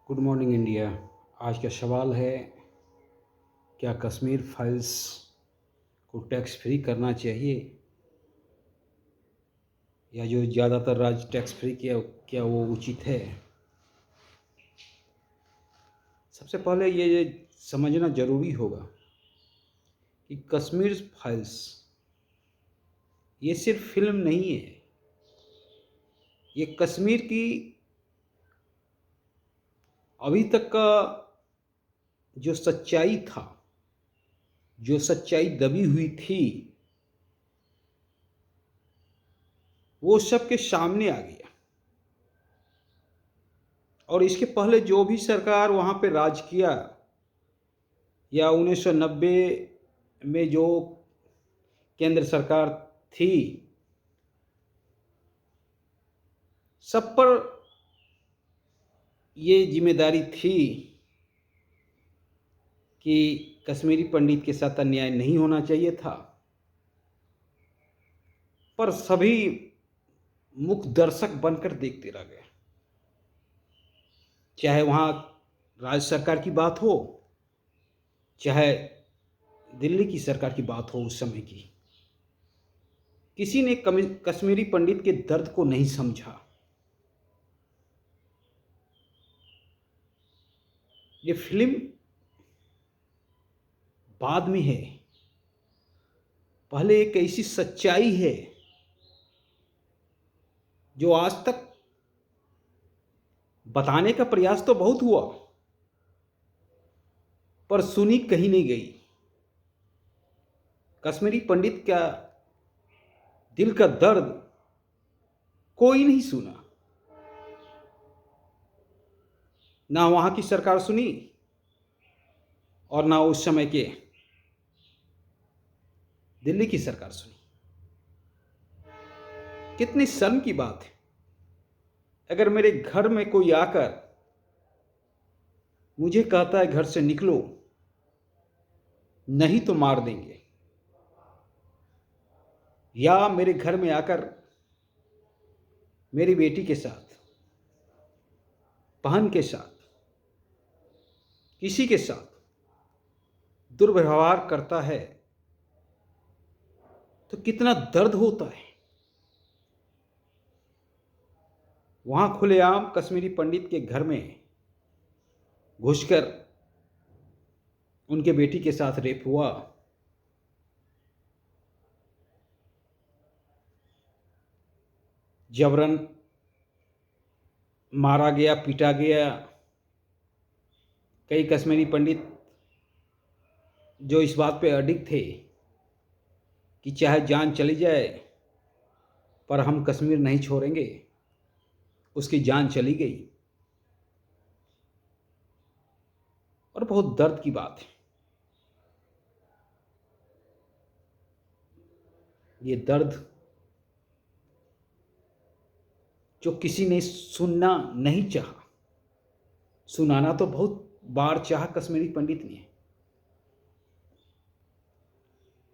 Good morning India. आज का सवाल है, क्या कश्मीर फाइल्स को टैक्स फ्री करना चाहिए, या जो ज़्यादातर राज्य टैक्स फ्री किया क्या वो उचित है। सबसे पहले ये समझना ज़रूरी होगा कि कश्मीर फाइल्स ये सिर्फ फिल्म नहीं है। ये कश्मीर की अभी तक का जो सच्चाई था, जो सच्चाई दबी हुई थी, वो सबके सामने आ गया। और इसके पहले जो भी सरकार वहाँ पे राज किया, या 1990 में जो केंद्र सरकार थी, सब पर ये जिम्मेदारी थी कि कश्मीरी पंडित के साथ अन्याय नहीं होना चाहिए था। पर सभी मुख दर्शक बनकर देखते रह गए। चाहे वहाँ राज्य सरकार की बात हो, चाहे दिल्ली की सरकार की बात हो, उस समय की किसी ने कश्मीरी पंडित के दर्द को नहीं समझा। ये फिल्म बाद में है, पहले एक ऐसी सच्चाई है जो आज तक बताने का प्रयास तो बहुत हुआ, पर सुनी कहीं नहीं गई। कश्मीरी पंडित का दिल का दर्द कोई नहीं सुना। ना वहां की सरकार सुनी, और ना उस समय के दिल्ली की सरकार सुनी। कितनी शर्म की बात है, अगर मेरे घर में कोई आकर मुझे कहता है घर से निकलो, नहीं तो मार देंगे, या मेरे घर में आकर मेरी बेटी के साथ, बहन के साथ, किसी के साथ दुर्व्यवहार करता है, तो कितना दर्द होता है। वहां खुलेआम कश्मीरी पंडित के घर में घुसकर उनके बेटी के साथ रेप हुआ। जबरन मारा गया, पीटा गया। कई कश्मीरी पंडित जो इस बात पे अडिग थे कि चाहे जान चली जाए पर हम कश्मीर नहीं छोड़ेंगे, उसकी जान चली गई। और बहुत दर्द की बात है। ये दर्द जो किसी ने सुनना नहीं चाहा, सुनाना तो बहुत बार चाहा कश्मीरी पंडित ने,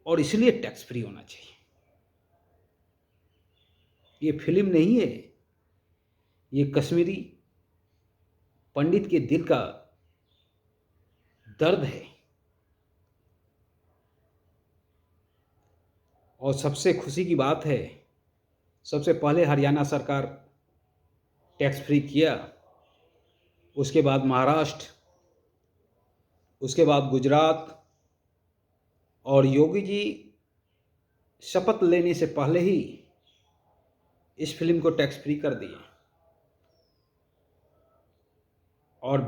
और इसलिए टैक्स फ्री होना चाहिए। ये फिल्म नहीं है, ये कश्मीरी पंडित के दिल का दर्द है। और सबसे खुशी की बात है, सबसे पहले हरियाणा सरकार टैक्स फ्री किया, उसके बाद महाराष्ट्र, उसके बाद गुजरात, और योगी जी शपथ लेने से पहले ही इस फिल्म को टैक्स फ्री कर दिए। और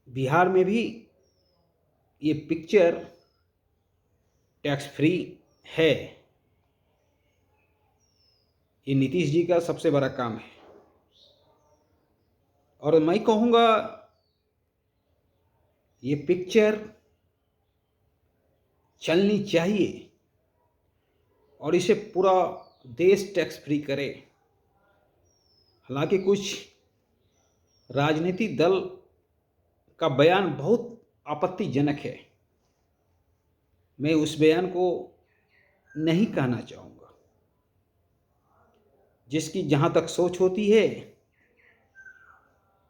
बिहार में भी ये पिक्चर टैक्स फ्री है। ये नीतीश जी का सबसे बड़ा काम है। और मैं कहूँगा, ये पिक्चर चलनी चाहिए और इसे पूरा देश टैक्स फ्री करे। हालांकि कुछ राजनीतिक दल का बयान बहुत आपत्तिजनक है, मैं उस बयान को नहीं कहना चाहूँगा। जिसकी जहाँ तक सोच होती है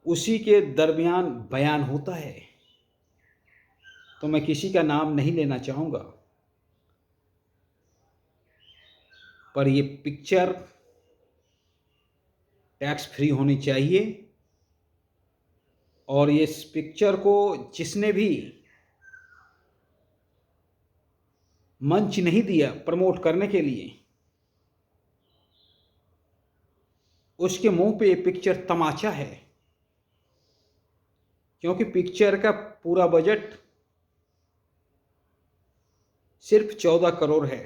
उसी के दरमियान बयान होता है। तो मैं किसी का नाम नहीं लेना चाहूँगा, पर ये पिक्चर टैक्स फ्री होनी चाहिए। और इस पिक्चर को जिसने भी मंच नहीं दिया प्रमोट करने के लिए, उसके मुंह पे ये पिक्चर तमाचा है। क्योंकि पिक्चर का पूरा बजट सिर्फ 14 करोड़ है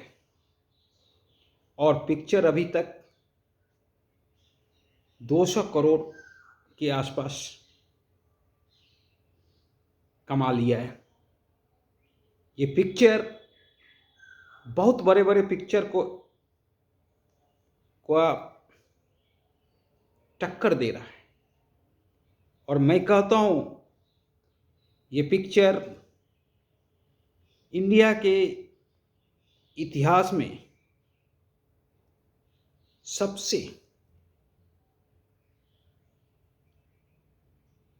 और पिक्चर अभी तक 200 करोड़ के आसपास कमा लिया है। ये पिक्चर बहुत बड़े बड़े पिक्चर को टक्कर दे रहा है। और मैं कहता हूँ ये पिक्चर इंडिया के इतिहास में सबसे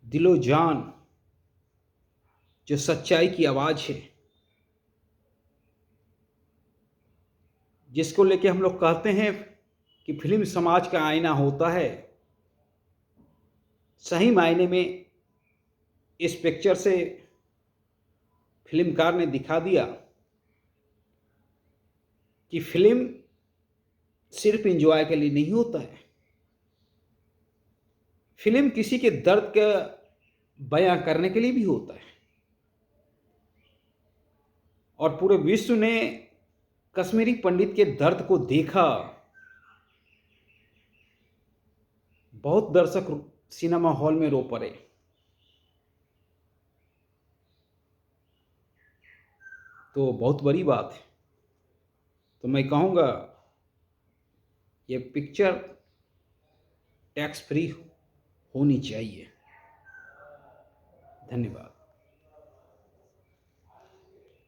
दिलो जान जो सच्चाई की आवाज़ है, जिसको लेके हम लोग कहते हैं कि फिल्म समाज का आईना होता है, सही मायने में इस पिक्चर से फिल्मकार ने दिखा दिया कि फिल्म सिर्फ एंजॉय के लिए नहीं होता है। फिल्म किसी के दर्द का बयां करने के लिए भी होता है। और पूरे विश्व ने कश्मीरी पंडित के दर्द को देखा। बहुत दर्शक सिनेमा हॉल में रो पड़े। तो बहुत बड़ी बात है। तो मैं कहूँगा ये पिक्चर टैक्स फ्री होनी चाहिए। धन्यवाद।